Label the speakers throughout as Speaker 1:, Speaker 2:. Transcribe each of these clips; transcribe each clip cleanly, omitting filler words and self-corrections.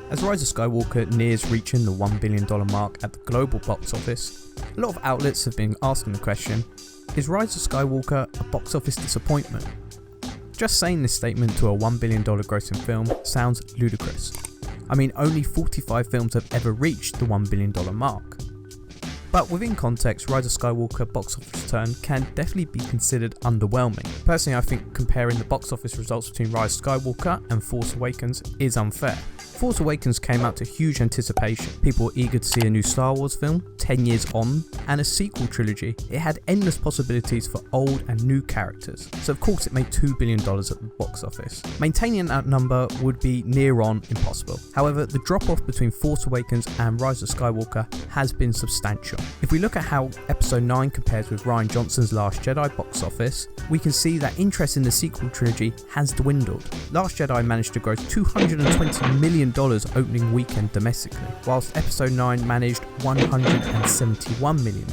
Speaker 1: As Rise of Skywalker nears reaching the $1 billion mark at the global box office, a lot of outlets have been asking the question, is Rise of Skywalker a box office disappointment? Just saying this statement to a $1 billion grossing film sounds ludicrous. I mean, only 45 films have ever reached the $1 billion mark. But within context, Rise of Skywalker box office return can definitely be considered underwhelming. Personally, I think comparing the box office results between Rise of Skywalker and Force Awakens is unfair. Force Awakens came out to huge anticipation. People were eager to see a new Star Wars film, 10 years on, and a sequel trilogy. It had endless possibilities for old and new characters, so of course it made $2 billion at the box office. Maintaining that number would be near on impossible. However, the drop off between Force Awakens and Rise of Skywalker has been substantial. If we look at how Episode 9 compares with Rian Johnson's Last Jedi box office, we can see that interest in the sequel trilogy has dwindled. Last Jedi managed to gross $220 million opening weekend domestically, whilst Episode 9 managed $171 million,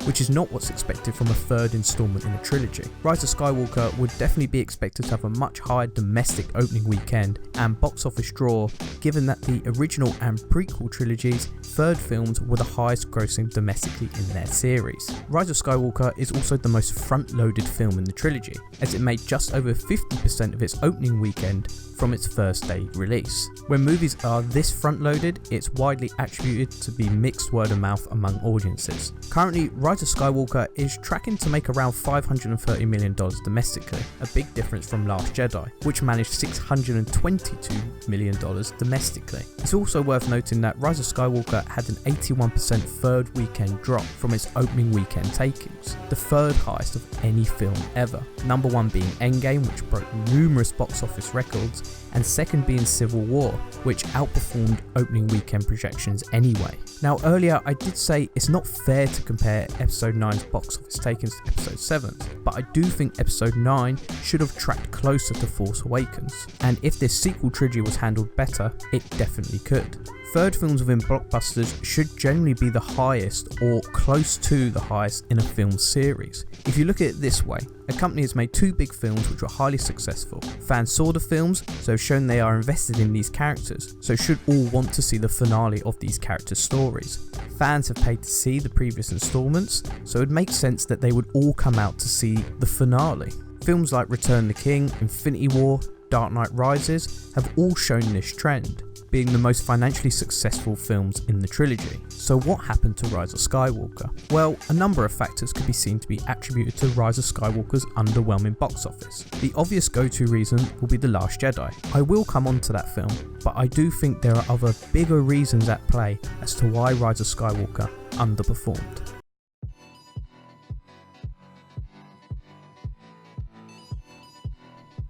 Speaker 1: which is not what's expected from a third installment in a trilogy. Rise of Skywalker would definitely be expected to have a much higher domestic opening weekend and box office draw, given that the original and prequel trilogies' third films were the highest grossing domestically in their series. Rise of Skywalker is also the most front-loaded film in the trilogy, as it made just over 50% of its opening weekend from its first day release. When movies are this front-loaded, it's widely attributed to be mixed word of mouth among audiences. Currently, Rise of Skywalker is tracking to make around $530 million domestically, a big difference from Last Jedi, which managed $622 million domestically. It's also worth noting that Rise of Skywalker had an 81% third weekend drop from its opening weekend takings, the third highest of any film ever. Number one being Endgame, which broke numerous box office records, and second being Civil War, which outperformed opening weekend projections anyway. Now earlier I did say it's not fair to compare Episode 9's box office takings to Episode 7's, but I do think Episode 9 should have tracked closer to Force Awakens, and if this sequel trilogy was handled better, it definitely could. Third films within blockbusters should generally be the highest or close to the highest in a film series. If you look at it this way, a company has made two big films which were highly successful. Fans saw the films, so have shown they are invested in these characters, so should all want to see the finale of these characters' stories. Fans have paid to see the previous installments, so it makes sense that they would all come out to see the finale. Films like Return the King, Infinity War, Dark Knight Rises have all shown this trend, being the most financially successful films in the trilogy. So what happened to Rise of Skywalker? Well, a number of factors could be seen to be attributed to Rise of Skywalker's underwhelming box office. The obvious go-to reason will be The Last Jedi. I will come on to that film, but I do think there are other bigger reasons at play as to why Rise of Skywalker underperformed.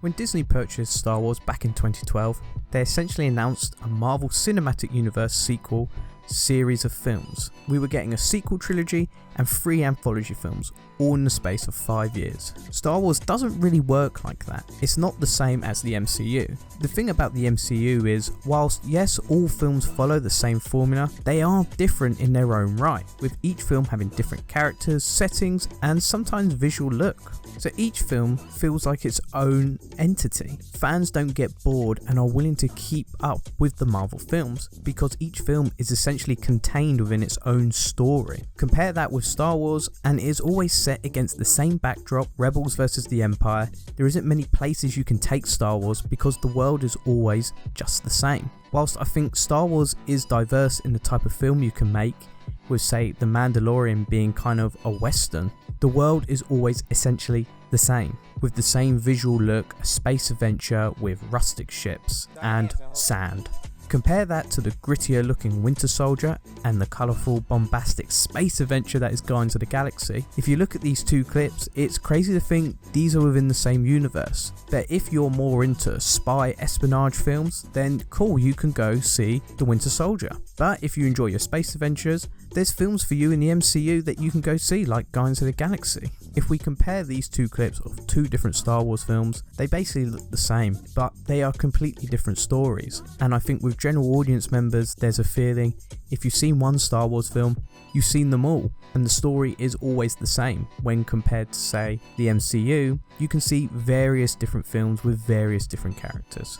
Speaker 1: When Disney purchased Star Wars back in 2012, they essentially announced a Marvel Cinematic Universe sequel series of films. We were getting a sequel trilogy and 3 anthology films, all in the space of 5 years. Star Wars doesn't really work like that. It's not the same as the MCU. The thing about the MCU is, whilst yes, all films follow the same formula, they are different in their own right, with each film having different characters, settings, and sometimes visual look. So each film feels like its own entity. Fans don't get bored and are willing to keep up with the Marvel films because each film is essentially contained within its own story. Compare that with Star Wars and it is always set against the same backdrop, Rebels versus the Empire. There isn't many places you can take Star Wars because the world is always just the same. Whilst I think Star Wars is diverse in the type of film you can make, with say The Mandalorian being kind of a western, the world is always essentially the same, with the same visual look, a space adventure with rustic ships and sand. Compare that to the grittier looking Winter Soldier and the colourful bombastic space adventure that is Guardians of the Galaxy. If you look at these two clips, it's crazy to think these are within the same universe. But if you're more into spy espionage films, then cool, you can go see the Winter Soldier. But if you enjoy your space adventures, there's films for you in the MCU that you can go see, like Guardians of the Galaxy. If we compare these two clips of two different Star Wars films, they basically look the same, but they are completely different stories. And I think with general audience members, there's a feeling, if you've seen one Star Wars film, you've seen them all, and the story is always the same. When compared to, say, the MCU, you can see various different films with various different characters.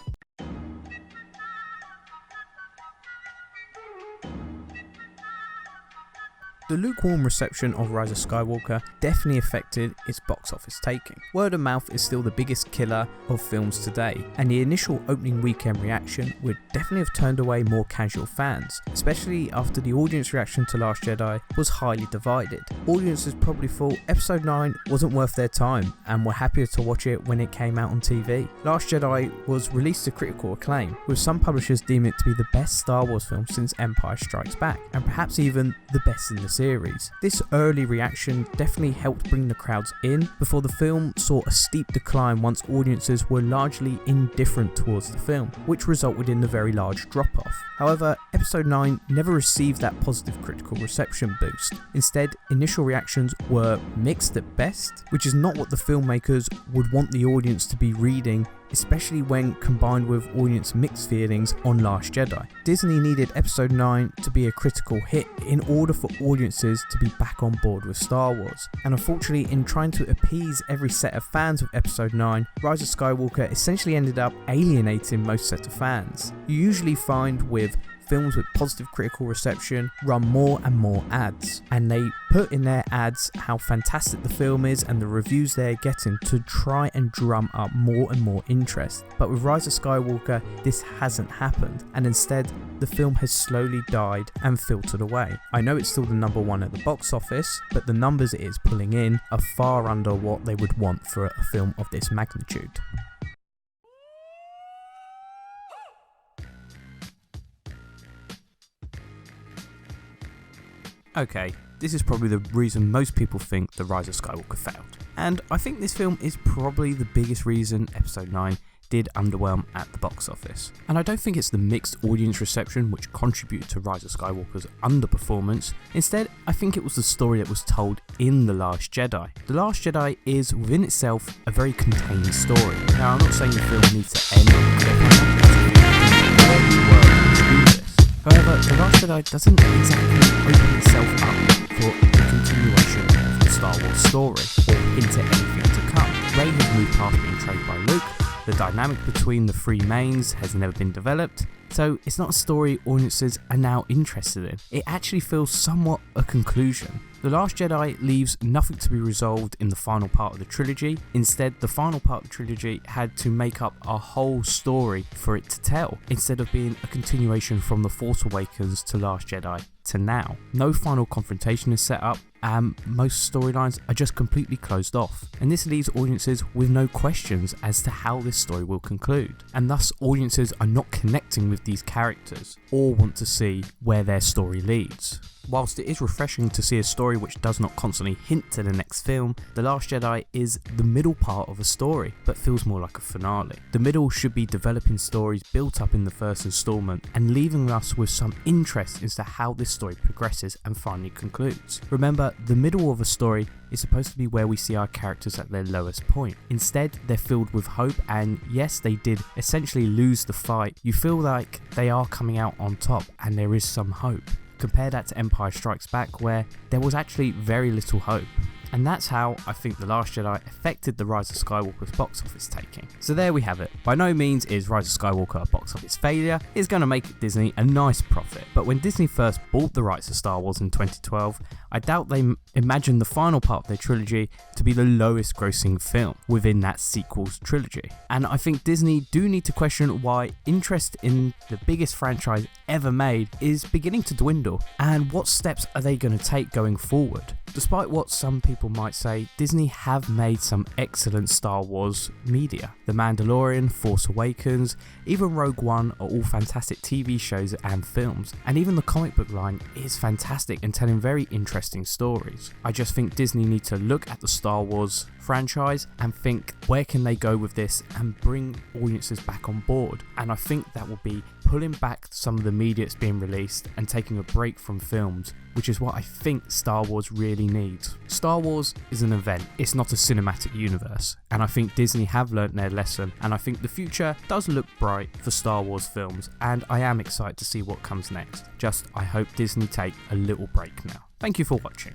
Speaker 1: The lukewarm reception of Rise of Skywalker definitely affected its box office taking. Word of mouth is still the biggest killer of films today, and the initial opening weekend reaction would definitely have turned away more casual fans, especially after the audience reaction to Last Jedi was highly divided. Audiences probably thought Episode 9 wasn't worth their time and were happier to watch it when it came out on TV. Last Jedi was released to critical acclaim, with some publishers deeming it to be the best Star Wars film since Empire Strikes Back, and perhaps even the best in the series. This early reaction definitely helped bring the crowds in before the film saw a steep decline once audiences were largely indifferent towards the film, which resulted in the very large drop-off. However, Episode 9 never received that positive critical reception boost. Instead, initial reactions were mixed at best, which is not what the filmmakers would want the audience to be reading, especially when combined with audience mixed feelings on Last Jedi. Disney needed Episode 9 to be a critical hit in order for audiences to be back on board with Star Wars. And unfortunately, in trying to appease every set of fans of Episode 9, Rise of Skywalker essentially ended up alienating most set of fans. You usually find with films with positive critical reception run more and more ads, and they put in their ads how fantastic the film is and the reviews they're getting to try and drum up more and more interest. But with Rise of Skywalker, this hasn't happened, and instead the film has slowly died and filtered away. I know it's still the number one at the box office, but the numbers it is pulling in are far under what they would want for a film of this magnitude. Okay, this is probably the reason most people think The Rise of Skywalker failed. And I think this film is probably the biggest reason Episode 9 did underwhelm at the box office. And I don't think it's the mixed audience reception which contributed to Rise of Skywalker's underperformance. Instead, I think it was the story that was told in The Last Jedi. The Last Jedi is within itself a very contained story. Now, I'm not saying the film needs to end on a cliffhanger. However, The Last Jedi doesn't exactly open itself up for a continuation of the Star Wars story, or into anything to come. Rey has moved past being trained by Luke, the dynamic between the three mains has never been developed, so it's not a story audiences are now interested in. It actually feels somewhat a conclusion. The Last Jedi leaves nothing to be resolved in the final part of the trilogy. Instead, the final part of the trilogy had to make up a whole story for it to tell, instead of being a continuation from The Force Awakens to Last Jedi to now. No final confrontation is set up, and most storylines are just completely closed off, and this leaves audiences with no questions as to how this story will conclude, and thus audiences are not connecting with these characters or want to see where their story leads. Whilst it is refreshing to see a story which does not constantly hint to the next film, The Last Jedi is the middle part of a story, but feels more like a finale. The middle should be developing stories built up in the first installment and leaving us with some interest as to how this story progresses and finally concludes. Remember, the middle of a story is supposed to be where we see our characters at their lowest point. Instead, they're filled with hope, and yes, they did essentially lose the fight. You feel like they are coming out on top and there is some hope. Compare that to Empire Strikes Back, where there was actually very little hope. And that's how I think The Last Jedi affected the Rise of Skywalker's box office taking. So there we have it. By no means is Rise of Skywalker a box office failure. It's going to make Disney a nice profit. But when Disney first bought the rights to Star Wars in 2012, I doubt they imagined the final part of their trilogy to be the lowest grossing film within that sequel's trilogy. And I think Disney do need to question why interest in the biggest franchise ever made is beginning to dwindle, and what steps are they going to take going forward. Despite what some people might say, Disney have made some excellent Star Wars media. The Mandalorian, Force Awakens, even Rogue One are all fantastic TV shows and films, and even the comic book line is fantastic and telling very interesting stories. I just think Disney need to look at the Star Wars franchise and think, where can they go with this and bring audiences back on board? And I think that will be pulling back some of the media that's being released and taking a break from films, which is what I think Star Wars really needs. Star Wars is an event, it's not a cinematic universe, and I think Disney have learnt their lesson, and I think the future does look bright for Star Wars films, and I am excited to see what comes next. Just, I hope Disney take a little break now. Thank you for watching.